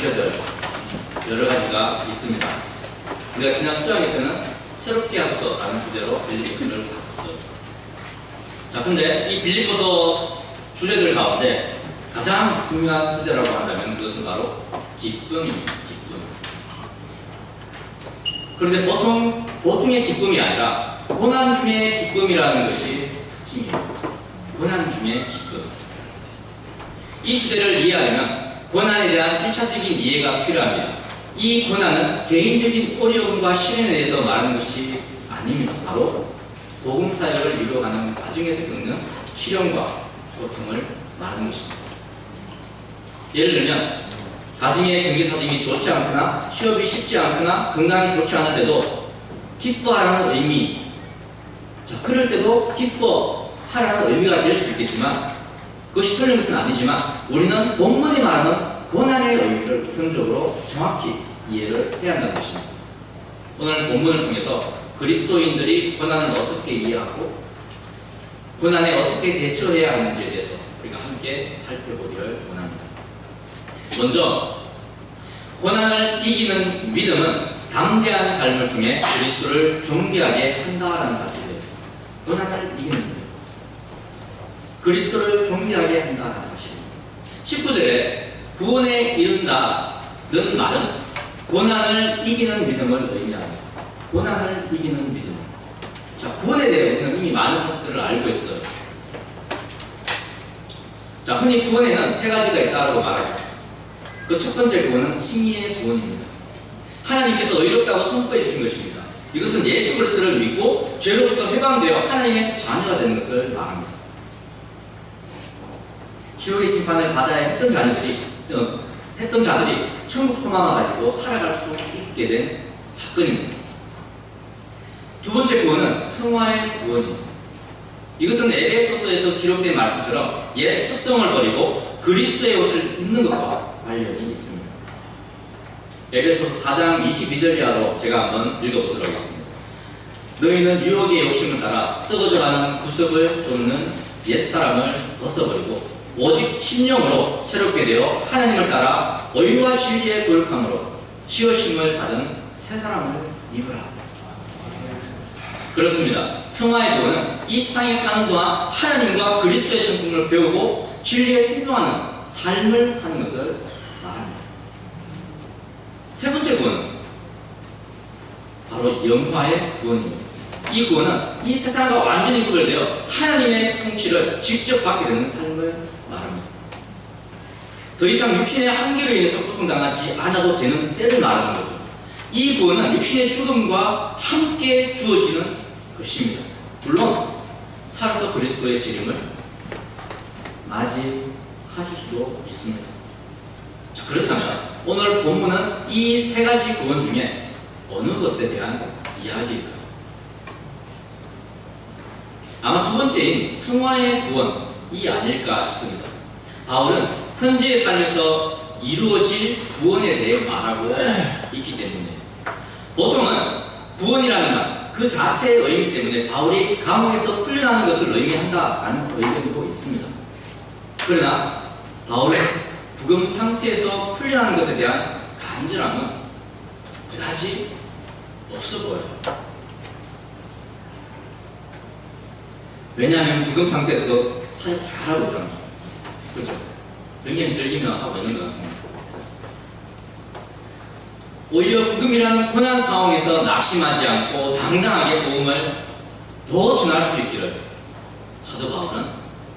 주제들 여러 가지가 있습니다. 우리가 지난 수양회 때는 새롭게 하소서라는 주제로 빌립보서를 봤었어요. 자, 근데 이 빌립보서 주제들 가운데 가장 중요한 주제라고 한다면 그것은 바로 기쁨입니다. 기쁨. 그런데 보통의 기쁨이 아니라 고난 중의 기쁨이라는 것이 특징이에요. 고난 중의 기쁨. 이 주제를 이해하려면 고난에 대한 1차적인 이해가 필요합니다. 이 고난은 개인적인 어려움과 시련에 대해서 말하는 것이 아닙니다. 바로 복음 사역을 이루어가는 과정에서 겪는 시련과 고통을 말하는 것입니다. 예를 들면 가정의 경제사정이 좋지 않거나 취업이 쉽지 않거나 건강이 좋지 않을 때도 기뻐하라는 의미, 자, 그럴 때도 기뻐하라는 의미가 될 수 있겠지만 그것이 틀린 것은 아니지만 우리는 본문이 말하는 고난의 의미를 우선적으로 정확히 이해를 해야 한다는 것입니다. 오늘 본문을 통해서 그리스도인들이 고난을 어떻게 이해하고 고난에 어떻게 대처해야 하는지에 대해서 우리가 함께 살펴보기를 원합니다. 먼저 고난을 이기는 믿음은 담대한 삶을 통해 그리스도를 존귀하게 한다라는 사실이에요. 고난을 이기는 믿음, 그리스도를 존귀하게 한다는 사실입니다. 19절에 구원에 이른다는 말은 고난을 이기는 믿음을 의미합니다. 고난을 이기는 믿음. 자, 구원에 대해 우리는 이미 많은 사실들을 알고 있어요. 자, 흔히 구원에는 세 가지가 있다고 말하죠. 그 첫 번째 구원은 칭의의 구원입니다. 하나님께서 의롭다고 선포해 주신 것입니다. 이것은 예수 그리스도를 믿고 죄로부터 해방되어 하나님의 자녀가 되는 것을 말합니다. 지옥의 심판을 받아야 했던 자들이 천국 소망을 가지고 살아갈 수 있게 된 사건입니다. 두 번째 구원은 성화의 구원입니다. 이것은 에베소서에서 기록된 말씀처럼 옛 습성을 버리고 그리스도의 옷을 입는 것과 관련이 있습니다. 에베소서 4장 22절 이하로 제가 한번 읽어보도록 하겠습니다. 너희는 유혹의 욕심을 따라 썩어져가는 구습을 쫓는 옛사람을 벗어버리고 오직 신령으로 새롭게 되어 하나님을 따라 의와 진리의 거룩함으로 지으심을 받은 새 사람을 입으라. 그렇습니다. 성화의 구원은 이 세상에 사는 동안 하나님과 그리스도의 성품을 배우고 진리에 순종하는 삶을 사는 것을 말합니다. 세 번째 구원은 바로 영화의 구원입니다. 이 구원은 이 세상과 완전히 구별되어 하나님의 통치를 직접 받게 되는 삶을 말합니다. 더 이상 육신의 한계로 인해서 고통당하지 않아도 되는 때를 말하는 거죠. 이 구원은 육신의 죽음과 함께 주어지는 것입니다. 물론 살아서 그리스도의 재림을 맞이하실 수도 있습니다. 자, 그렇다면 오늘 본문은 이 세 가지 구원 중에 어느 것에 대한 이야기일까요? 아마 두 번째인 성화의 구원이 아닐까 싶습니다. 바울은 현재의 삶에서 이루어질 구원에 대해 말하고 있기 때문에 보통은 구원이라는 말 그 자체의 의미 때문에 바울이 감옥에서 풀려나는 것을 의미한다라는 의견도 있습니다. 그러나 바울은 부검 상태에서 풀려나는 것에 대한 간절함은 그다지 없어 보여요. 왜냐하면 부검 상태에서도 사역 잘하고 있잖아요. 그렇죠? 굉장히 즐기며 하고 있는 것 같습니다. 오히려 부금이라는 고난 상황에서 낙심하지 않고 당당하게 복음을 더 전할 수 있기를 사도 바울은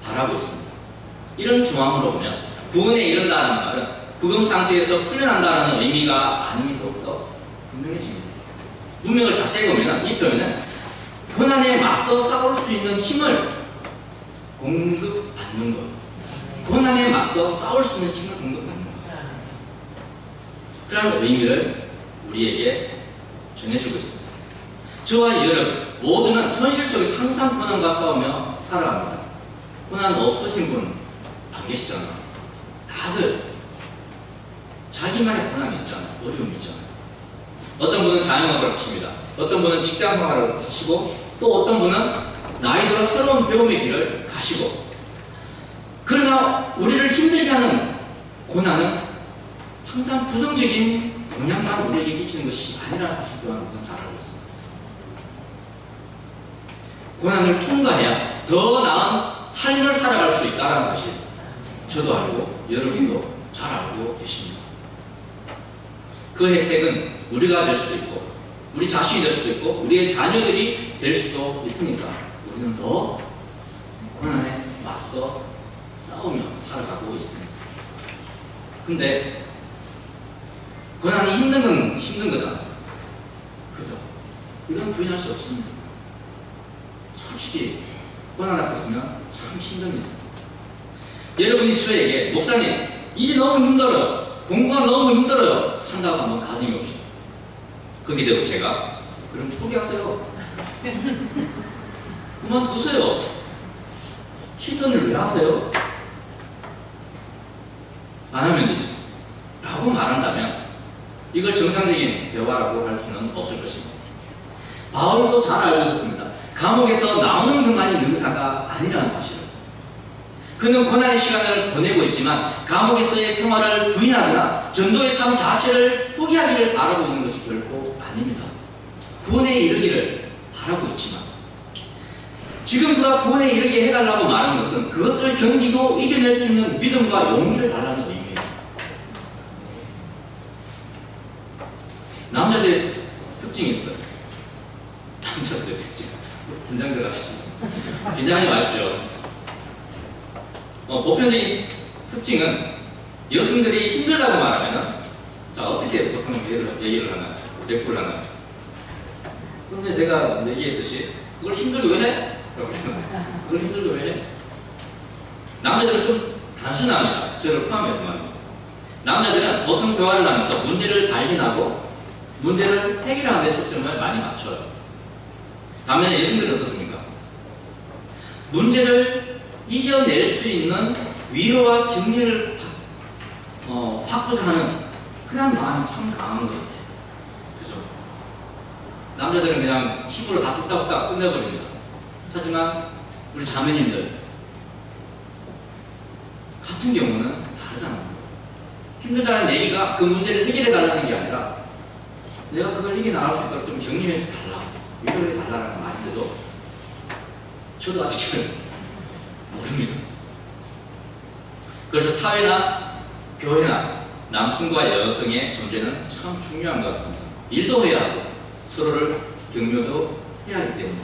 바라고 있습니다. 이런 조항으로 보면 구원에 이른다는 말은 부금 상태에서 풀려난다는 의미가 아님이 더욱더 분명해집니다. 문맥을 자세히 보면 이 표현은 고난에 맞서 싸울 수 있는 힘을 공급받는 것, 고난에 맞서 싸울 수 있는 힘을 공급받는 것, 그런 의미를 우리에게 전해주고 있습니다. 저와 여러분 모두는 현실 속에서 항상 고난과 싸우며 살아갑니다. 고난 없으신 분 안 계시잖아요. 다들 자기만의 고난이 있잖아요. 어려움이 있잖아요. 어떤 분은 자영업을 하십니다. 어떤 분은 직장 생활을 하시고 또 어떤 분은 나이 들어 새로운 배움의 길을 가시고, 그러나 우리를 힘들게 하는 고난은 항상 부정적인 영향만 우리에게 끼치는 것이 아니라는 사실 또한 우리는 잘 알고 있습니다. 고난을 통과해야 더 나은 삶을 살아갈 수 있다는 사실 저도 알고 여러분도 잘 알고 계십니다. 그 혜택은 우리가 될 수도 있고 우리 자신이 될 수도 있고 우리의 자녀들이 될 수도 있으니까 우리는 더 고난에 맞서 싸우며 살아가고 있습니다. 근데 고난이 힘든 건 힘든 거잖아요. 그죠? 이건 부인할 수 없습니다. 솔직히 고난 앞에 서면 참 힘듭니다. 여러분이 저에게 목사님 이제 너무 힘들어요. 공부가 너무 힘들어요. 한다고 하면 가정이 없어요. 거기에 대고 제가 그럼 포기하세요. 그만두세요. 힘든 일 왜 하세요? 안 하면 되죠. 라고 말한다면 이걸 정상적인 대화라고 할 수는 없을 것입니다. 바울도 잘 알고 있었습니다. 감옥에서 나오는 것만이 능사가 아니라는 사실을. 그는 고난의 시간을 보내고 있지만 감옥에서의 생활을 부인하거나 전도의 삶 자체를 포기하기를 바라고 있는 것이 결코 아닙니다. 구원에 이르기를 바라고 있지만 지금 그가 구원에 이르게 해달라고 말하는 것은 그것을 견디고 이겨낼 수 있는 믿음과 용기를 달라는 의미예요. 남자들의 특징이 있어요. 남자들의 특징. 긴장 들어가시죠. 긴장하지 마십시오. 보편적인 특징은 여성들이 힘들다고 말하면 자 어떻게 보통 얘기를 하나요? 대꾸를 하나요? 좀 전에 제가 얘기했듯이 그걸 힘들게 왜 해? 그걸 힘들게 왜 해? 남자들은 좀 단순합니다. 저를 포함해서만. 남자들은 보통 대화를 하면서 문제를 발견하고 문제를 해결하는 데 초점을 많이 맞춰요. 반면에 여성들은 어떻습니까? 문제를 이겨낼 수 있는 위로와 격려를 받고자 하는 그런 마음이 참 강한 것 같아요. 그죠? 남자들은 그냥 힘으로 다 뚝딱뚝딱 끝내버립니다. 하지만 우리 자매님들 같은 경우는 다르잖아요. 힘들다는 얘기가 그 문제를 해결해달라는 게 아니라 내가 그걸 이겨나갈 수 있도록 좀 격려해달라, 위로해달라는 말인데도 저도 아직 모릅니다. 그래서 사회나 교회나 남성과 여성의 존재는 참 중요한 것 같습니다. 일도 해야 하고 서로를 격려도 해야 하기 때문에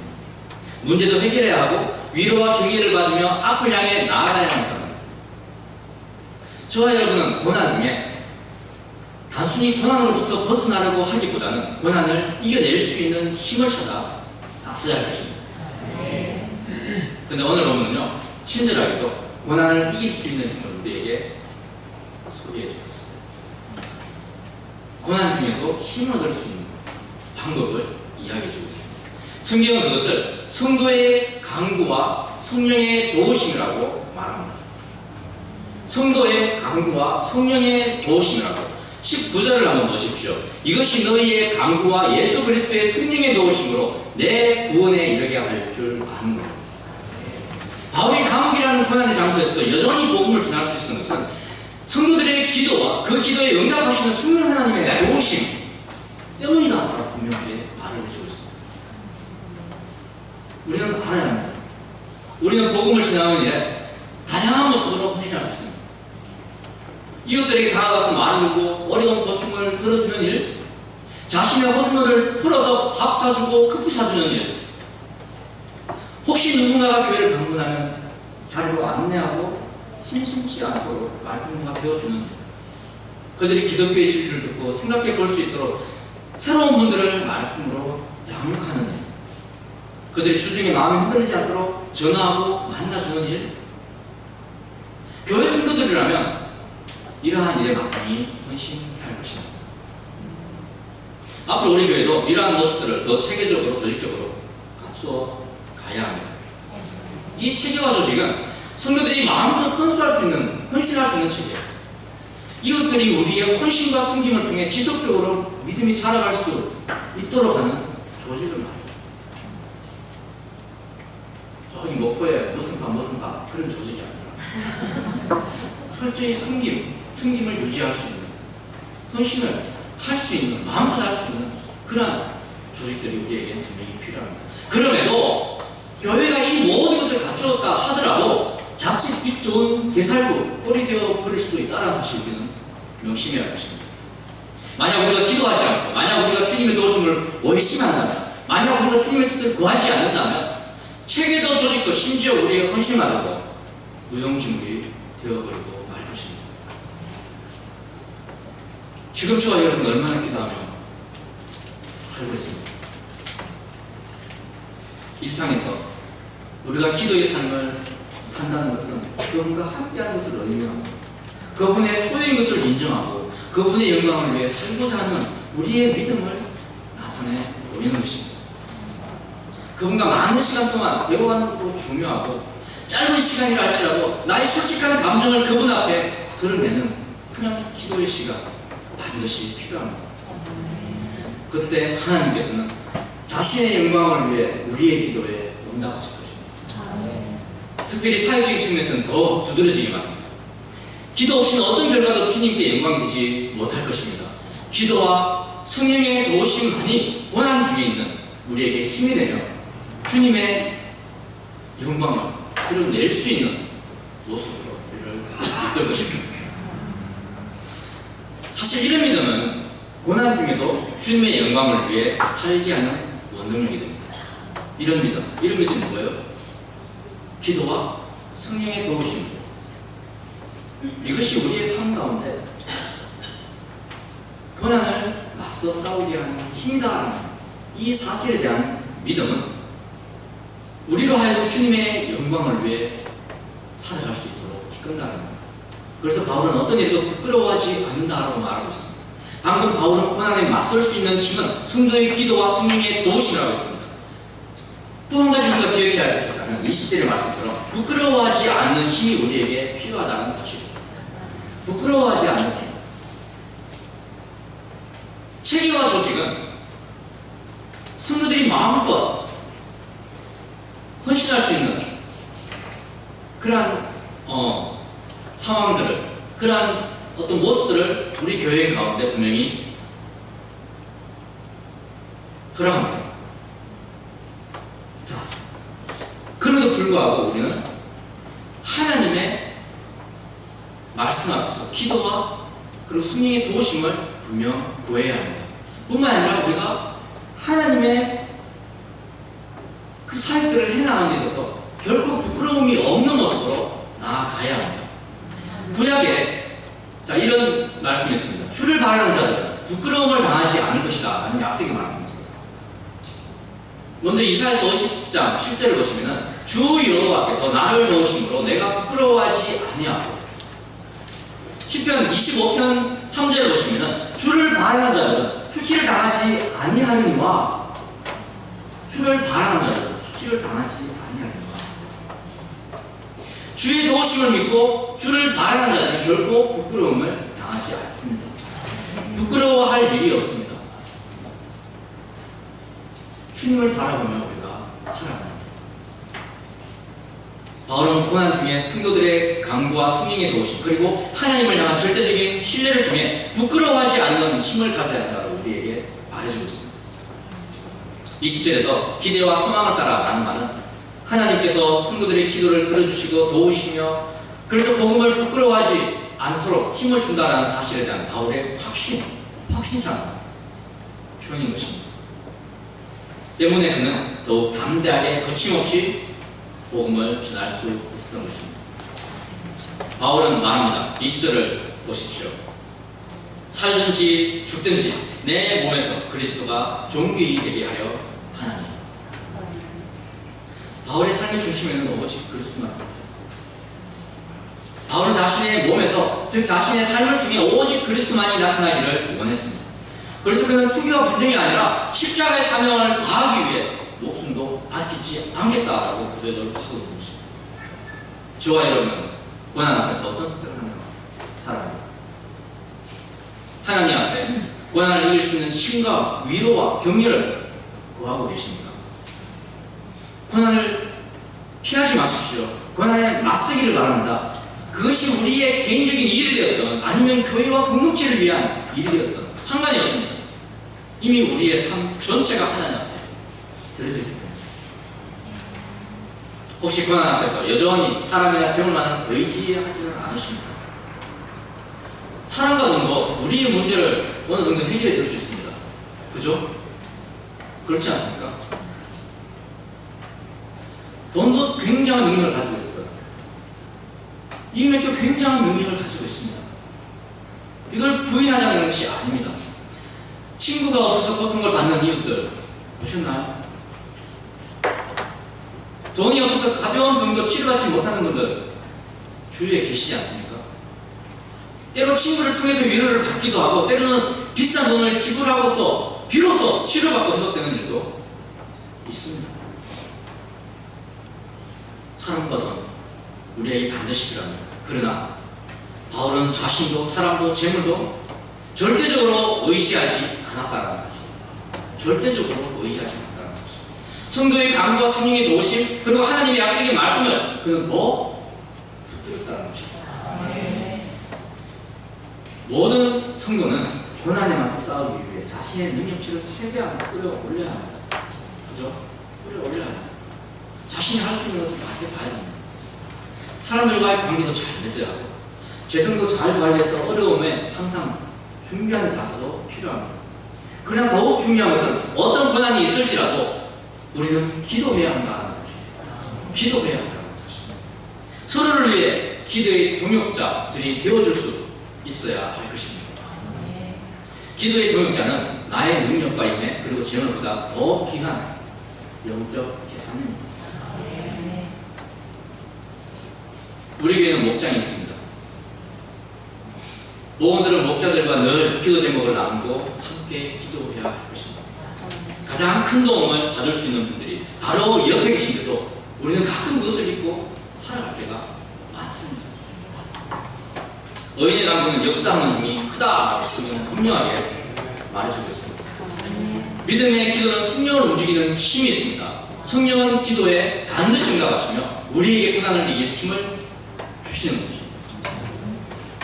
문제도 해결해야 하고 위로와 격려를 받으며 앞을 향해 나아가야 한다는 말입니다. 저와 여러분은 고난 중에 단순히 고난으로부터 벗어나려고 하기보다는 고난을 이겨낼 수 있는 힘을 찾아 나서야 할 것입니다. 근데 오늘 보면요, 친절하게도 고난을 이길 수 있는 힘을 우리에게 소개해 주셨어요. 고난 중에도 힘을 얻을 수 있는 방법을 이야기해 주고 있습니다. 성경은 그것을 성도의 강구와 성령의 도우심이라고 말합니다. 성도의 강구와 성령의 도우심이라고 19절을 한번 보십시오. 이것이 너희의 강구와 예수 그리스도의 성령의 도우심으로 내 구원에 이르게 할 줄 아는 것. 바울이 감옥이라는 고난의 장소에서도 여전히 복음을 전할 수 있었던 것은 성도들의 기도와 그 기도에 응답하시는 성령 하나님의 도우심 때문이다 라고 분명하게 말을 해주고 있습니다. 우리는 알아야 합니다. 우리는 복음을 지나가는 일에 다양한 모습으로 헌신할 수 있습니다. 이웃들에게 다가가서 말을 걸고 어려운 고충을 들어주는 일, 자신의 허물을 풀어서 밥 사주고 커피 사주는 일, 혹시 누군가가 교회를 방문하면 자리로 안내하고 심심치 않도록 말씀과 배워주는 일, 그들이 기독교의 진리를 듣고 생각해 볼 수 있도록 새로운 분들을 말씀으로 양육하는 일, 그들이 주중에 마음이 흔들리지 않도록 전화하고 만나주는 일, 교회 성도들이라면 이러한 일에 마땅히 헌신할 것입니다. 앞으로 우리 교회도 이러한 모습들을 더 체계적으로, 조직적으로 갖추어 가야 합니다. 이 체계와 조직은 성도들이 마음으로 헌신할 수 있는 체계예요. 이것들이 우리의 헌신과 섬김을 통해 지속적으로 믿음이 자라갈 수 있도록 하는 조직을 말해요. 저기 목포에 무슨 파 그런 조직이 아니라 철저히 섬김을 유지할 수 있는 헌신을 할 수 있는, 마음껏 할 수 있는 그러한 조직들이 우리에게 분명히 필요합니다. 그럼에도 교회가 이 모든 것을 갖추었다 하더라도 자칫 빛 좋은 개살구 꼴이 되어 버릴 수도 있다는 사실 우리는 명심해야 할 것입니다. 만약 우리가 기도하지 않고, 만약 우리가 주님의 도우심을 의심한다면, 만약 우리가 주님의 뜻을 구하지 않는다면 체계도 조직도 심지어 우리의 헌신마저도 무용지물이 되어버리고 말 것입니다. 지금 저와 여러분 얼마나 기도하며 살고 있습니다. 일상에서 우리가 기도의 삶을 산다는 것은 그분과 함께하는 것을 의미하고 그분의 소유인 것을 인정하고 그분의 영광을 위해 살고자 하는 우리의 믿음을 나타내 보이는 것입니다. 그분과 많은 시간 동안 배워가는 것도 중요하고 짧은 시간이라 할지라도 나의 솔직한 감정을 그분 앞에 드러내는 그냥 기도의 시간 반드시 필요합니다. 그때 하나님께서는 자신의 영광을 위해 우리의 기도에 응답하실 것입니다. 특별히 사회적인 측면에서는 더 두드러지게 만듭니다. 기도 없이는 어떤 결과도 주님께 영광이 되지 못할 것입니다. 기도와 성령의 도우심만이 고난 중에 있는 우리에게 힘이 되며 주님의 영광을 드러낼 수 있는 모습으로 우리를 이끌 것입니다. 사실 이런 믿음은 고난 중에도 주님의 영광을 위해 살게 하는 원동력이 됩니다. 이런 믿음이 뭐예요? 기도와 성령의 도우심. 이것이 우리의 삶 가운데 고난을 맞서 싸우게 하는 힘이다라는 이 사실에 대한 믿음은 우리로 하여금 주님의 영광을 위해 살아갈 수 있도록 이끈다는 겁니다. 그래서 바울은 어떤 일도 부끄러워하지 않는다라고 말하고 있습니다. 방금 바울은 고난에 맞설 수 있는 힘은 성도의 기도와 성령의 도우심이라고 했습니다. 또 한 가지 우리가 기억해야 할 것은 20절의 말씀처럼 부끄러워하지 않는 힘이 우리에게 필요하다는 사실입니다. 부끄러워하지 않는 힘. 체계와 조직은 성도들이 마음껏 헌신할 수 있는 그러한 상황들을, 그러한 어떤 모습들을 우리 교회 가운데 분명히 허락합니다. 자, 그럼에도 불구하고 우리는 하나님의 말씀 앞에서 기도와 그리고 성령의 도우심을 분명 구해야 합니다. 뿐만 아니라 우리가 하나님의 그 사역들을 해나가는 데 있어서 결코 부끄러움이 없는 모습으로 나아가야 합니다. 구약에 이런 말씀이 있습니다. 주를 바라는 자들은 부끄러움을 당하지 않을 것이다 라는 약속의 말씀이 있어요. 먼저 이사야서 50장 10절을 보시면 주 여호와께서 나를 도우심으로 내가 부끄러워하지 아니하고, 시편 25편 3절을 보시면 주를 바라는 자들은 수치를 당하지 아니하느니와, 주를 바라는 자들은 수치를 당하지 아니하느니와. 주의 도우심을 믿고 주를 바라는 자들은 결코 부끄러움을 당하지 않습니다. 부끄러워할 일이 없습니다. 주님을 바라보며 우리가 살아갑니다. 바울은 고난 중에 성도들의 강구와 성령의 도우심, 그리고 하나님을 향한 절대적인 신뢰를 통해 부끄러워하지 않는 힘을 가져야 한다고 우리에게 말해주고 있습니다. 20절에서 기대와 소망을 따라 라는 말은 하나님께서 성도들의 기도를 들어주시고 도우시며 그래서 복음을 부끄러워하지 않도록 힘을 준다는 사실에 대한 바울의 확신찬 표현인 것입니다. 때문에 그는 더욱 담대하게 거침없이 복음을 전할 수 있었던 것입니다. 바울은 말합니다. 20절을 보십시오. 살든지 죽든지 내 몸에서 그리스도가 존귀히 되게 하려 하나니. 바울의 삶의 중심에는 오직 그리스도만 있습니다. 바울은 자신의 몸에서, 즉 자신의 삶을 통해 오직 그리스도만이 나타나기를 원했습니다. 그래서 그는 투기와 분쟁이 아니라 십자가의 사명을 다하기 위해 목숨도 아끼지 않겠다라고 고백을 하고 있는 것입니다. 저와 여러분은 고난 앞에서 어떤 선택을 하는가? 살아갑니다. 하나님 앞에 고난을 이길 수 있는 힘과 위로와 격려를 구하고 계십니까? 고난을 피하지 마십시오. 고난에 맞서기를 바랍니다. 그것이 우리의 개인적인 일이 되었던 아니면 교회와 공동체를 위한 일이었던 상관이 없습니다. 이미 우리의 삶 전체가 하나님 앞에 드려져 있기 때문에. 혹시 고난 앞에서 여전히 사람이나 재물만은 의지하지는 않으십니까? 사람과 돈도 우리의 문제를 어느 정도 해결해 줄 수 있습니다. 그죠? 그렇지 않습니까? 돈도 굉장한 능력을 가지고 있어요. 인맥도 굉장한 능력을 가지고 있습니다. 이걸 부인하자는 것이 아닙니다. 친구가 없어서 고통을 받는 이웃들 보셨나요? 돈이 없어서 가벼운 병도 치료받지 못하는 분들 주위에 계시지 않습니까? 때로 친구를 통해서 위로를 받기도 하고 때로는 비싼 돈을 지불하고서 비로소 치료받고 회복되는 일도 있습니다. 사람과 돈 우리에게 반드시 필요합니다. 그러나 바울은 자신도 사람도 재물도 절대적으로 의지하지 않았다는 사실입니다. 절대적으로 의지하지 않았다는 사실. 성도의 강구와 성령의 도우심 그리고 하나님의 약속의 말씀을 그는 더 붙들었다는 것입니다. 모든 성도는 고난에 맞서 싸우기 위해 자신의 능력치를 최대한 끌어올려야 합니다. 그죠? 끌어올려야 합니다. 자신이 할 수 있는 것을 다 해봐야 됩니다. 사람들과의 관계도 잘 맺어야 하고 재정도 잘 관리해서 어려움에 항상 준비하는 자세도 필요합니다. 그러나 더욱 중요한 것은 어떤 고난이 있을지라도 우리는 기도해야 한다는 사실입니다. 기도해야 한다는 사실입니다. 서로를 위해 기도의 동역자들이 되어줄 수 있어야 할 것입니다. 기도의 동역자는 나의 능력과 인내 그리고 재물보다 더 귀한 영적 재산입니다. 우리 교회는 목장이 있습니다. 목원들은 목자들과 늘 기도 제목을 나누고 함께 기도해야 할 것입니다. 가장 큰 도움을 받을 수 있는 분들이 바로 옆에 계신데도 우리는 가끔 그것을 잊고 살아갈 때가 많습니다. 의인의 남부는 역사하는 힘이 크다라고 성경은 분명하게 말해주고 있습니다. 믿음의 기도는 성령을 움직이는 힘이 있습니다. 성령은 기도에 반드시 응답하시며 우리에게 고난을 이길 힘을 주시는 것입니다.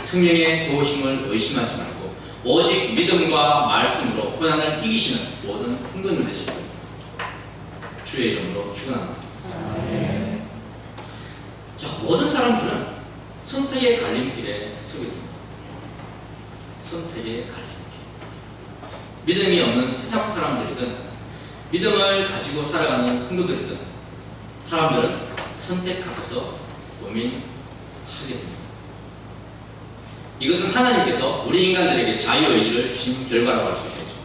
성령의 도우심을 의심하지 말고 오직 믿음과 말씀으로 고난을 이기시는 모든 성도님 되시고 주의 이름으로 축원합니다. 자, 모든 사람들은 선택의 갈림길에 서게 됩니다. 선택의 갈림길. 믿음이 없는 세상 사람들이든 믿음을 가지고 살아가는 성도들이든 사람들은 선택하고서 고민하게 됩니다. 이것은 하나님께서 우리 인간들에게 자유의지를 주신 결과라고 할 수 있겠죠.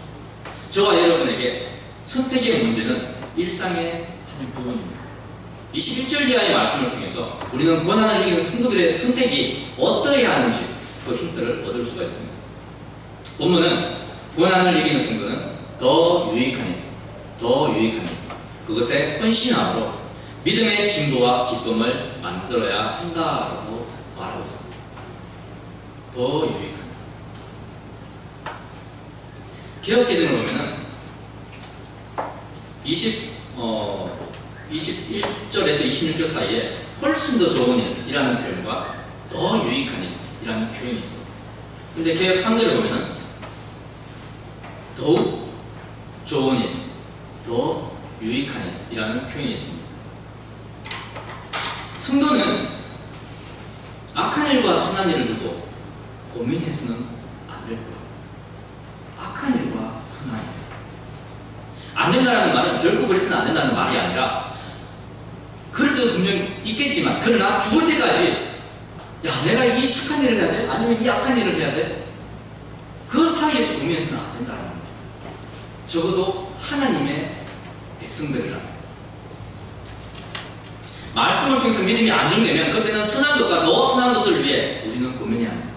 저와 여러분에게 선택의 문제는 일상의 한 부분입니다. 21절 이하의 말씀을 통해서 우리는 고난을 이기는 성도들의 선택이 어떠해야 하는지 그 힌트를 얻을 수가 있습니다. 본문은 고난을 이기는 성도는 더 유익하니 그것에 헌신함으로 믿음의 진보와 기쁨을 만들어야 한다라고 말하고 있습니다. 더 유익합니다. 개역개정을 보면은 21절에서 26절 사이에 훨씬 더 좋은 일이라는 표현과 더 유익한 일이라는 표현이 있어요. 근데 개역 한글을 보면은 더욱 좋은 일, 더 유익한 일이라는 표현이 있습니다. 성도는 악한 일과 선한 일을 두고 고민해서는 안 될 거예요. 악한 일과 선한 일. 안 된다는 말은 결국 그래서는 안 된다는 말이 아니라 그럴 때도 분명히 있겠지만 그러나 죽을 때까지 야 내가 이 착한 일을 해야 돼? 아니면 이 악한 일을 해야 돼? 그 사이에서 고민해서는 안 된다는 겁니다. 적어도 하나님의 백성들이라 말씀을 통해서 믿음이 안정되면 그때는 선한 것과 더 선한 것을 위해 우리는 고민해야 합니다.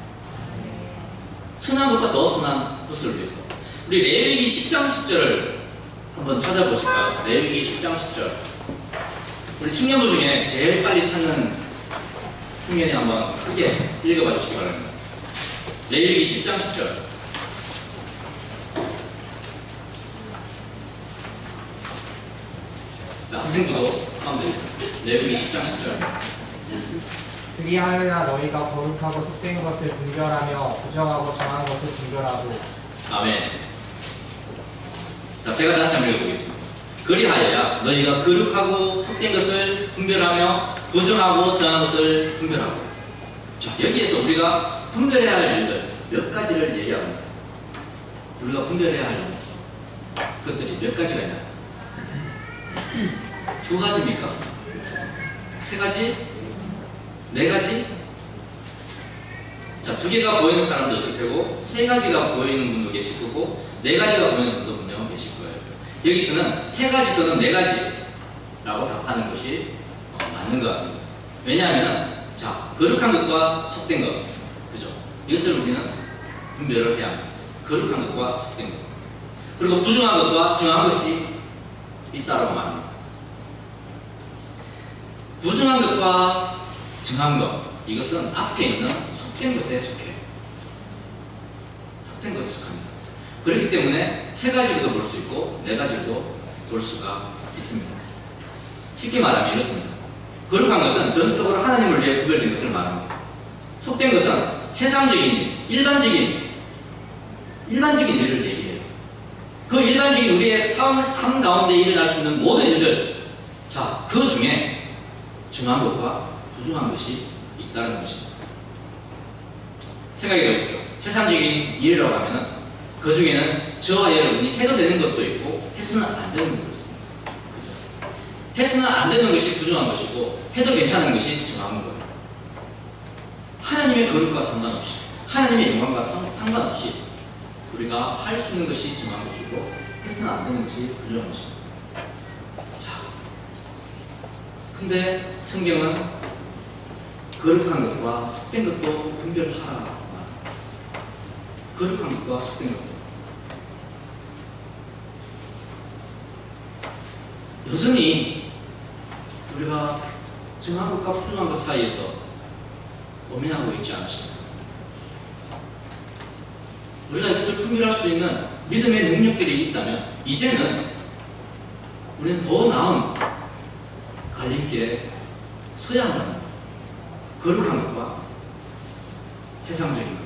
선한 것과 더 선한 것을 위해서 우리 레위기 10장 10절을 한번 찾아보실까요? 레위기 10장 10절. 우리 청년부 중에 제일 빨리 찾는 청년이 한번 크게 읽어봐 주시기 바랍니다. 레위기 10장 10절. 자, 학생부도 하면 됩니다. 레위기 10장 10절. 그리하여야 너희가 거룩하고 속된 것을 분별하며 부정하고 정한 것을 분별하고. 아멘. 자, 제가 다시 한번 읽어보겠습니다. 그리하여야 너희가 거룩하고 속된 것을 분별하며 부정하고 정한 것을 분별하고. 자, 여기에서 우리가 분별해야 할 일들 몇 가지를 얘기합니다. 우리가 분별해야 할 것들이 몇 가지가 있나요? 두 가지입니까? 세 가지? 네 가지? 자, 두 개가 보이는 사람도 있을 테고, 세 가지가 보이는 분도 계실 거고, 네 가지가 보이는 분도 분명 계실 거예요. 여기서는 세 가지 또는 네 가지라고 답하는 것이 맞는 것 같습니다. 왜냐하면, 자, 거룩한 것과 속된 것, 그죠? 이것을 우리는 분별을 해야 합니다. 거룩한 것과 속된 것. 그리고 부정한 것과 정한 것이 있다라고 말합니다. 부정한 것과 정한 것, 이것은 앞에 있는 속된 것에 속해요. 속된 것에 속합니다. 그렇기 때문에 세 가지로도 볼 수 있고 네 가지로도 볼 수가 있습니다. 쉽게 말하면 이렇습니다. 거룩한 것은 전적으로 하나님을 위해 구별된 것을 말합니다. 속된 것은 세상적인, 일반적인 일을 얘기해요. 그 일반적인 우리의 삶 가운데 일어날 수 있는 모든 일들, 자, 그 중에 정한 것과 부정한 것이 있다는 것입니다. 생각해 보십시오. 세상적인 일이라고 하면 그 중에는 저와 여러분이 해도 되는 것도 있고 해서는 안 되는 것도 있습니다. 그죠? 해서는 안 되는 것이 부정한 것이고 해도 괜찮은 것이 정한 거예요. 하나님의 거룩과 상관없이, 하나님의 영광과 상관없이 우리가 할 수 있는 것이 정한 것이고 해서는 안 되는 것이 부정한 것입니다. 자, 근데 성경은 거룩한 것과 속된 것도 분별하라. 거룩한 것과 속된 것. 여전히 우리가 정한 것과 부정한 것 사이에서 고민하고 있지 않으십니까? 우리가 이것을 분별할 수 있는 믿음의 능력들이 있다면 이제는 우리는 더 나은 갈림길에 서야 한다는 거예요. 거룩한 것과 세상적인 것.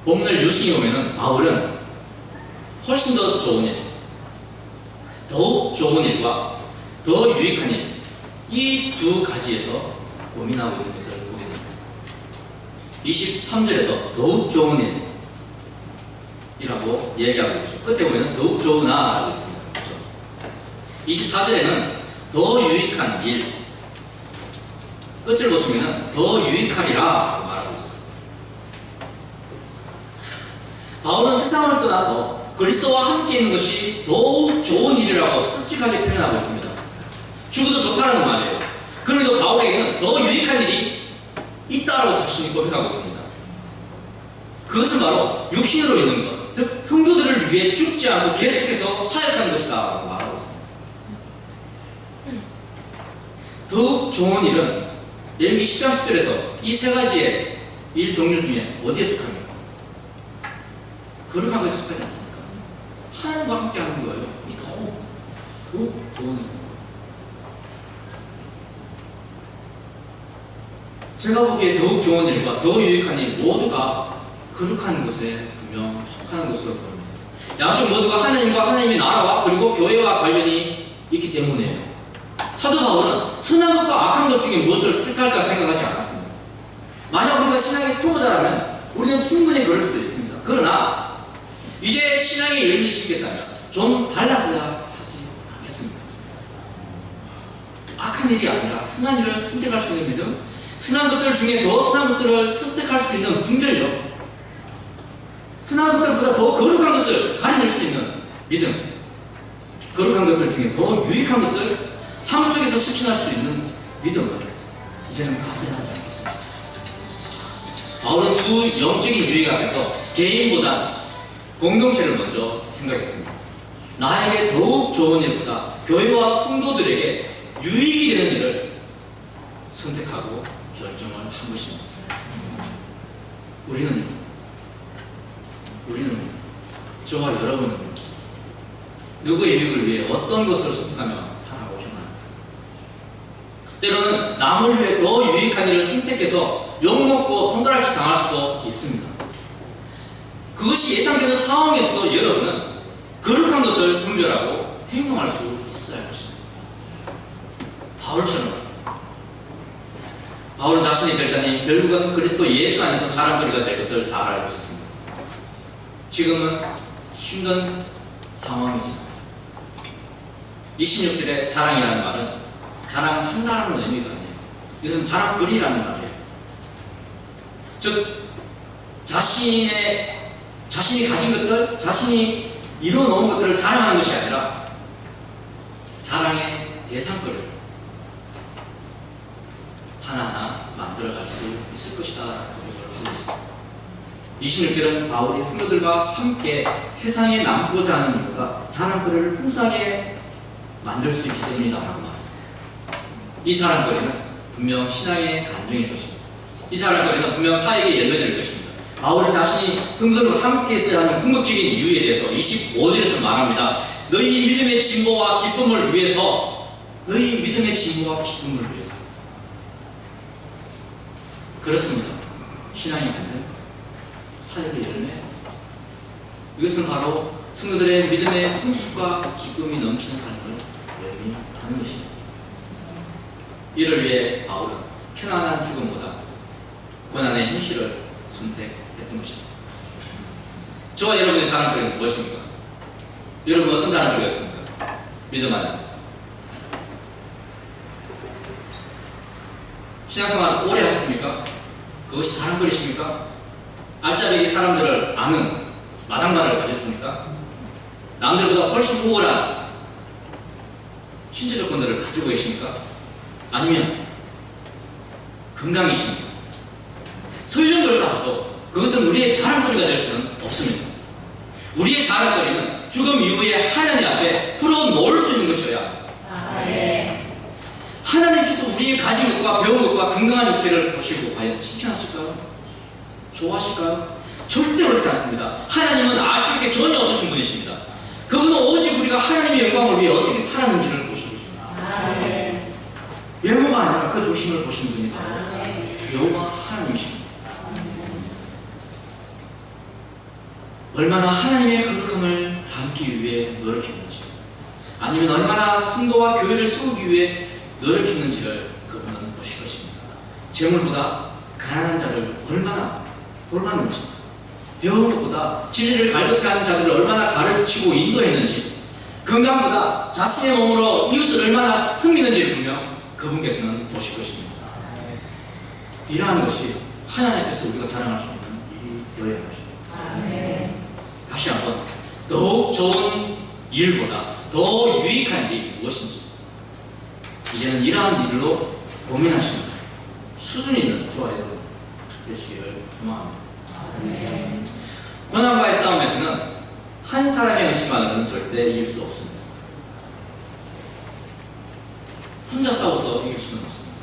본문을 유심히 보면은 바울은 훨씬 더 좋은 일, 더욱 좋은 일과 더 유익한 일, 이 두 가지에서 고민하고 있는 것을 보게 됩니다. 23절에서 더욱 좋은 일이라고 얘기하고 있죠. 끝에 보면 더욱 좋으나라고 있습니다. 그렇죠? 24절에는 더 유익한 일, 끝을 보시면 더 유익하리라 라고 말하고 있습니다. 바울은 세상을 떠나서 그리스도와 함께 있는 것이 더욱 좋은 일이라고 솔직하게 표현하고 있습니다. 죽어도 좋다라는 말이에요. 그럼에도 바울에게는 더 유익한 일이 있다라고 자신이 고백하고 있습니다. 그것은 바로 육신으로 있는 것, 즉 성도들을 위해 죽지 않고 계속해서 사역하는 것이다 라고 말하고 있습니다. 더욱 좋은 일은 여기 10장 10절에서 이 세 가지의 일 종류 중에 어디에 속합니까? 거룩한 것에 속하지 않습니까? 하나님과 함께 하는 거예요. 이 더욱 좋은 일. 제가 보기에 더욱 좋은 일과 더 유익한 일 모두가 거룩한 것에 분명 속하는 것으로 보입니다. 양쪽 모두가 하나님과 하나님의 나라와 그리고 교회와 관련이 있기 때문이에요. 사도 바울은 선한 것과 악한 것 중에 무엇을 택할까 생각하지 않았습니다. 만약 우리가 신앙의 초보자라면 우리는 충분히 그럴 수도 있습니다. 그러나 이제 신앙에 열리 시겠다면 좀 달라져야 하지 않겠습니까? 악한 일이 아니라 선한 일을 선택할 수 있는 믿음, 선한 것들 중에 더 선한 것들을 선택할 수 있는 분별력, 선한 것들보다 더 거룩한 것을 가려낼 수 있는 믿음, 거룩한 것들 중에 더 유익한 것을 삶 속에서 실천할 수 있는 믿음을 이제는 가져야 하지 않겠습니까? 바울은 두 영적인 유익 앞에서 개인보다 공동체를 먼저 생각했습니다. 나에게 더욱 좋은 일보다 교회와 성도들에게 유익이 되는 일을 선택하고 결정을 한 것입니다. 우리는 저와 여러분은 누구의 유익을 위해 어떤 것을 선택하며 살아오셨나요? 때로는 남을 위해 더 유익한 일을 선택해서 욕먹고 손가락질 당할 수도 있습니다. 그것이 예상되는 상황에서도 여러분은 거룩한 것을 분별하고 행동할 수 있어야 할 것입니다. 바울처럼 바울은 자신의 결단이 결국은 그리스도 예수 안에서 사랑거리가 될 것을 잘 알고 있었습니다. 지금은 힘든 상황이지만 26절의 자랑이라는 말은 자랑한다는 의미가 아니에요. 이것은 자랑거리라는 말이에요. 즉 자신이 가진 것들, 자신이 이루어놓은 것들을 자랑하는 것이 아니라 자랑의 대상거리를 하나하나 만들어갈 수 있을 것이다 라는 고백을 하고 있습니다. 26절은 바울이 성도들과 함께 세상에 남고자 하는 이유가 자랑거리를 풍성하게 만들 수 있기 때문이다 라고 말합니다. 이 자랑거리는 분명 신앙의 간증일 것입니다. 이 자랑거리는 분명 사역의 열매될 것입니다. 바울은 자신이 성도들과 함께 있어야 하는 궁극적인 이유에 대해서 25절에서 말합니다. 너희 믿음의 진보와 기쁨을 위해서, 너희 믿음의 진보와 기쁨을 위해서. 그렇습니다. 신앙의 간증, 사역의 열매. 이것은 바로 성도들의 믿음의 성숙과 기쁨이 넘치는 삶을 의미하는 것입니다. 이를 위해 바울은 편안한 죽음보다 고난의 현실을 선택했던 것입니다. 저와 여러분의 자랑거리는 무엇입니까? 여러분 어떤 자랑거리였습니까? 믿음 안에서. 신앙생활 오래 하셨습니까? 그것이 자랑거리십니까? 알짜배기 사람들을 아는 마당발을 가졌습니까? 남들보다 훨씬 우월한 신체 조건들을 가지고 계십니까? 아니면 건강이십니까? 설령 그렇다 하도 그것은 우리의 자랑거리가 될 수는 없습니다. 우리의 자랑거리는 죽음 이후에 하나님 앞에 풀어놓을 수 있는 것이어야 하나님께서 우리의 가진 것과 배운 것과 건강한 육체를 보시고 과연 칭찬하실까요? 좋아하실까요? 절대 그렇지 않습니다. 하나님은 아쉬울 게 전혀 없으신 분이십니다. 그분은 오직 우리가 하나님의 영광을 위해 어떻게 살았는지를 보시고 계십니다. 외모가 아니라 그 중심을 보시는 분이 바로 여호와 하나님이십니다. 얼마나 하나님의 거룩함을 담기 위해 노력했는지, 아니면 얼마나 성도와 교회를 세우기 위해 노력했는지를 그분은 보실 것입니다. 재물보다 가난한 자를 얼마나 돌봤는지, 배운 것보다 진리를 갈급해하는 자들을 얼마나 가르치고 인도했는지, 건강보다 자신의 몸으로 이웃을 얼마나 섬기는지를 분명 그분께서는 보실 것입니다. 이러한 것이 하나님 앞에서 우리가 자랑할 수 있는 일이 되어야 할 것입니다. 다시 한번 더욱 좋은 일보다 더 유익한 일이 무엇인지 이제는 이러한 일로 고민하시는 수준 있는 저와 여러분 되시기를 소망합니다. 고난과의 싸움에서는 한 사람의 의심만으로는 절대 이길 수 없습니다. 혼자 싸워서 이길 수는 없습니다.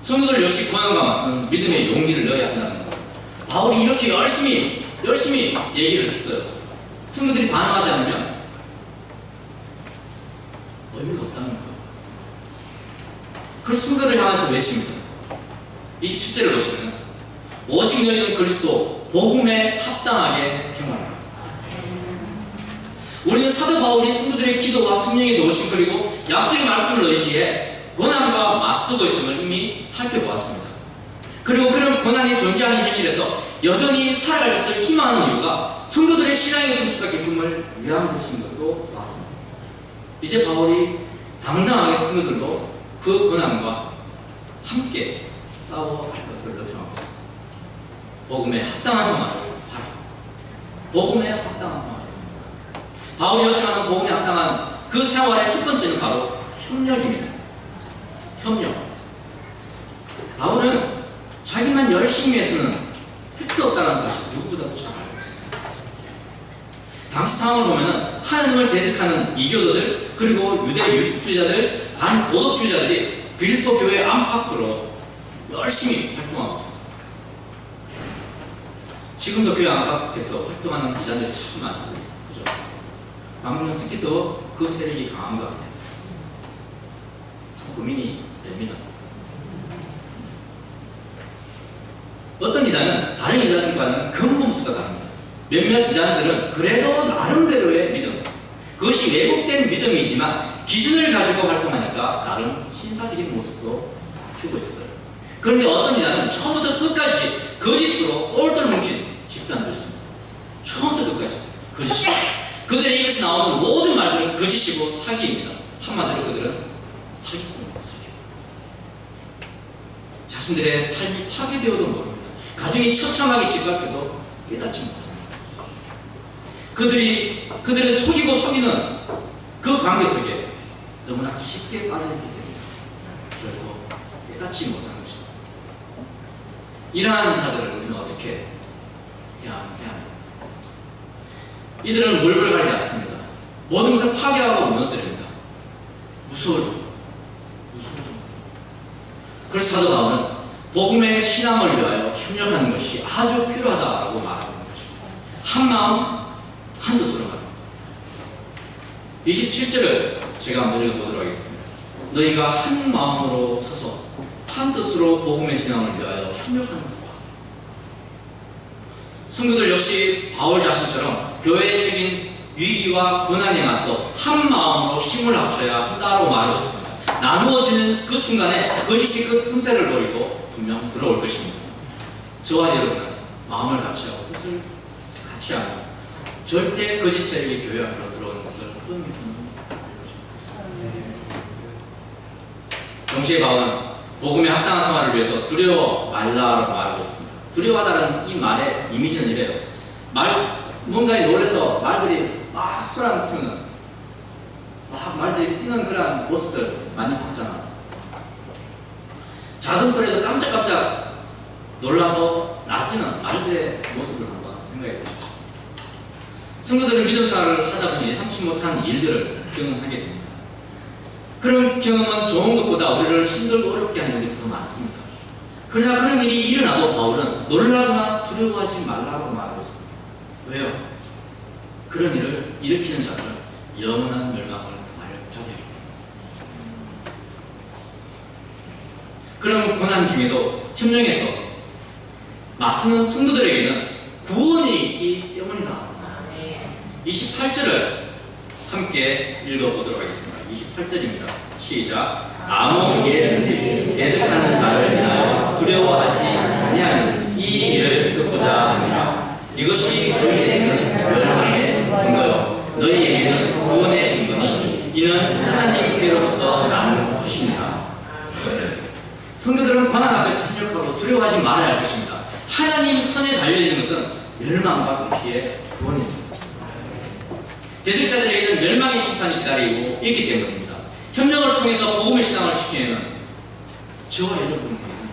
성도들 역시 고난과 맞서는 믿음의 용기를 넣어야 한다는 것. 바울이 이렇게 열심히 얘기를 했어요. 성도들이 반응하지 않으면 의미가 없다는 거예요. 그래서 성도들을 향해서 외칩니다. 27절을 보시면 오직 너희는 그리스도 복음에 합당하게 생활하라. 우리는 사도 바울이 성도들의 기도와 성령의 도우심 그리고 약속의 말씀을 의지해 고난과 맞서고 있음을 이미 살펴보았습니다. 그리고 그런 고난이 존재하는 현실에서 여전히 살아갈 것을 희망하는 이유가 성도들의 신앙의 성숙과 기쁨을 위한 것인 것도 맞습니다. 이제 바울이 당당하게 성도들도 그 고난과 함께 싸워갈 것을 요청하고 있습니다. 복음에 합당한 생활을 하라. 복음에 합당한 생활을. 바울이 요청하는 복음에 합당한 그 생활의 첫 번째는 바로 협력입니다. 협력. 바울은 자기만 열심히 해서는 택도 없다는 사실 누구보다도 잘 알고 있습니다. 당시 상황을 보면 하나님을 대적하는 이교도들 그리고 유대 율법주의자들 반도덕주의자들이 빌립보 교회 안팎으로 열심히 활동하고 있습니다. 지금도 교회 안팎에서 활동하는 이단들이 참 많습니다. 그죠? 방금은 특히 더 그 세력이 강한 것 같아요. 참 고민이 됩니다. 어떤 이단은 다른 이단과는 근본부터가 다릅니다. 몇몇 이단들은 그래도 나름대로의 믿음, 그것이 왜곡된 믿음이지만 기준을 가지고 활동하니까 나름 신사적인 모습도 갖추고 있어요. 그런데 어떤 이단은 처음부터 끝까지 거짓으로 똘똘 뭉친 집단도 있습니다. 처음부터 끝까지 거짓. 그들의 입에서 나오는 모든 말들은 거짓이고 사기입니다. 한마디로 그들은 사기꾼입니다. 사기꾼. 자신들의 삶이 파괴되어도 모릅니다. 가정이 처참하게 집값해도 깨닫지 못합니다. 그들을 속이고 속이는 그 관계 속에 너무나 쉽게 빠져있기 때문에 결국 깨닫지 못하는 것입니다. 이러한 자들을 우리는 어떻게 대해야 합니까? 이들은 몰골 가리지 않습니다. 모든 것을 파괴하고 무너뜨립니다. 무서워져. 그래서 사도 바울은 복음의 신앙을 위하여 협력하는 것이 아주 필요하다라고 말하는 것입니다. 한 마음 한 뜻으로 말합니다. 27절을 제가 한번 읽어보도록 하겠습니다. 너희가 한 마음으로 서서 한 뜻으로 복음의 신앙을 위하여 협력하는 것. 성도들 역시 바울 자신처럼 교회적인 위기와 고난에 맞서 한 마음으로 힘을 합쳐야 한다고 말하고 있습니다. 나누어지는 그 순간에 거짓이 그 틈새를 노리고 분명 들어올 것입니다. 저와 여러분은 마음을 같이하고 뜻을 같이 하고 절대 거짓 세력이 교회 안으로 들어오는 것을 흠이스는 동시에 바울은 복음의 합당한 생활을 위해서 두려워 말라라고 말하고 있습니다. 두려워하다는 이 말의 이미지는 이래요. 뭔가에 놀래서 말들이 막 소란 피우는, 막 말들이 뛰는 그런 모습들 많이 봤잖아. 작은 소리에도 깜짝깜짝 놀라서 날뛰는 말들의 모습을 한번 생각해 보십시오. 성도들은 믿음 생활을 하다 보니 예상치 못한 일들을 경험하게 됩니다. 그런 경험은 좋은 것보다 우리를 힘들고 어렵게 하는 일이 더 많습니다. 그러나 그런 일이 일어나도 바울은 놀라거나 두려워하지 말라고 말하고 있습니다. 왜요? 그런 일을 일으키는 자들은 영원한 멸망을 구할 자들입니다. 그런 고난 중에도 협력해서 맞서는 성도들에게는 구원이 있기 때문이다. 28절을 함께 읽어보도록 하겠습니다. 28절입니다. 시작. 아무 일에든지 대적하는 자를 인하여 두려워하지 아니하니 이 일을 듣고자 합니다. 이것이 너희에게는 멸망의 근거요 너희에게는 구원의 근거니 이는 하나님께로부터 나는 것입니다. 성도들은 고난 앞에서 협력하고 두려워하지 말아야 할 것입니다. 하나님 손에 달려있는 것은 멸망과 동시에 구원입니다. 대적자들에게는 멸망의 심판이 기다리고 있기 때문입니다. 협력을 통해서 복음의 신앙을 지키는 저와 여러분에게는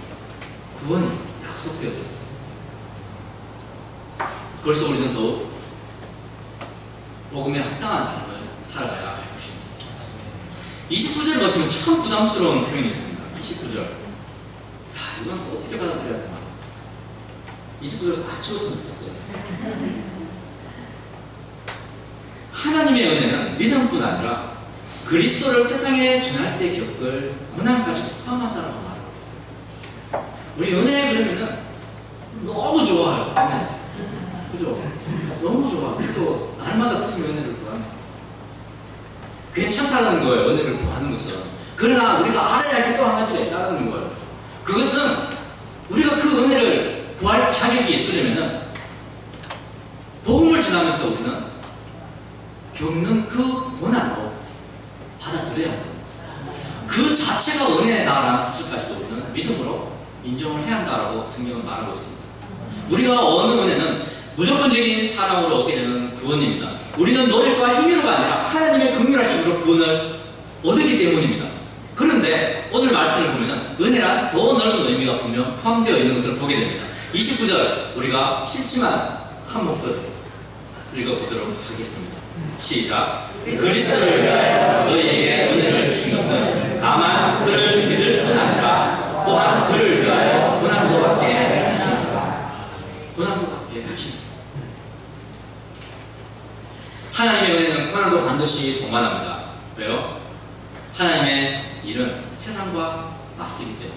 구원이 약속되어 있습니다. 그래서 우리는 더욱 복음에 합당한 삶을 살아가야 할 것입니다. 29절을 보시면 참 부담스러운 표현이 있습니다. 29절. 이건 또 어떻게 받아들여야 되나? 29절 싹 치웠으면 좋겠어요. 하나님의 은혜는 믿음뿐 아니라 그리스도를 세상에 전할 때 겪을 고난까지 포함한다고 말하고 있어요. 우리 은혜 그러면은 너무 좋아요. 네. 그죠? 너무 좋아. 그래도 날마다 틀린 은혜를 구하는 괜찮다는 거예요. 은혜를 구하는 것은. 그러나 우리가 알아야 할 게 또 한 가지가 있다는 거예요. 그것은 우리가 그 은혜를 구할 자격이 있으려면은 복음을 지나면서 우리는 겪는 그 고난으로 받아들여야 합니다. 그 자체가 은혜다라는 사실까지도 우리는 믿음으로 인정을 해야 한다라고 성경은 말하고 있습니다. 우리가 얻는 은혜는 무조건적인 사랑으로 얻게 되는 구원입니다. 우리는 노력과 힘으로가 아니라 하나님의 긍휼하심으로 구원을 얻었기 때문입니다. 그런데 오늘 말씀을 보면 은혜란 더 넓은 의미가 분명 포함되어 있는 것을 보게 됩니다. 29절 우리가 쉽지만 한 목소리로 읽어보도록 하겠습니다. 시작. 그리스도를 위하여 너희에게 은혜를 주신 것은 다만 그를 믿을 뿐 아니라 또한 그를 위하여 고난도 받게 하십니다. 고난도 받게 하십니다. 하나님의 은혜는 고난도 반드시 동반합니다. 왜요? 하나님의 일은 세상과 맞서기 때문에,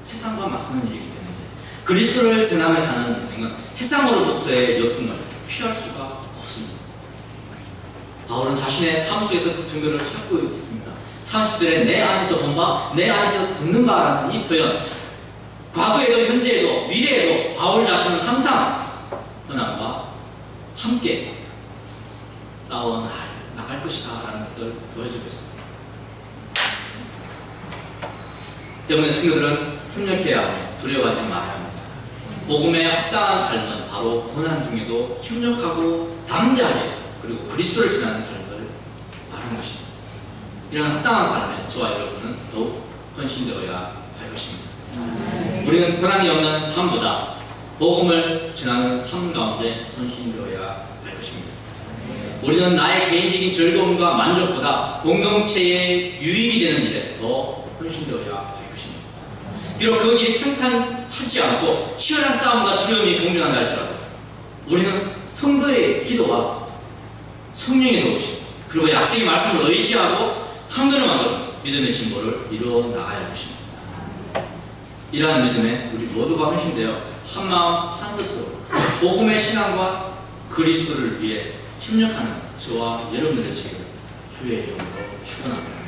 세상과 맞서는 일이기 때문에 그리스도를 전하며 사는 인생은 세상으로부터의 역풍을 피할 수가 없습니다. 바울은 자신의 삶 속에서 그 증거를 찾고 있습니다. 30절에 내 안에서 본 바, 내 안에서 듣는 바라는 이 표현, 과거에도 현재에도 미래에도 바울 자신은 항상 현황과 함께 싸워 나갈 것이다 라는 것을 보여주고 있습니다. 때문에 친구들은 협력해야 하며 두려워하지 말아야 합니다. 복음의 합당한 삶은 바로 고난 중에도 협력하고 담대하게 그리고 그리스도를 지나는 삶을 말하는 것입니다. 이런 합당한 삶에 저와 여러분은 더욱 헌신되어야 할 것입니다. 우리는 고난이 없는 삶보다 복음을 지나는 삶 가운데 헌신되어야 할 것입니다. 우리는 나의 개인적인 즐거움과 만족보다 공동체의 유익이 되는 일에 더 헌신되어야 할 것입니다. 비록 그 길이 평탄하지 않고 치열한 싸움과 두려움이 공존한다 할지라도 우리는 성도의 기도와 성령의 도우심 그리고 약속의 말씀을 의지하고 한 걸음 한 걸음 믿음의 진보를 이루어 나가야 할 것입니다. 이러한 믿음에 우리 모두가 헌신되어 한마음 한뜻으로 복음의 신앙과 그리스도를 위해 협력하는 저와 여러분들 되시기를 주의 이름으로 축원합니다.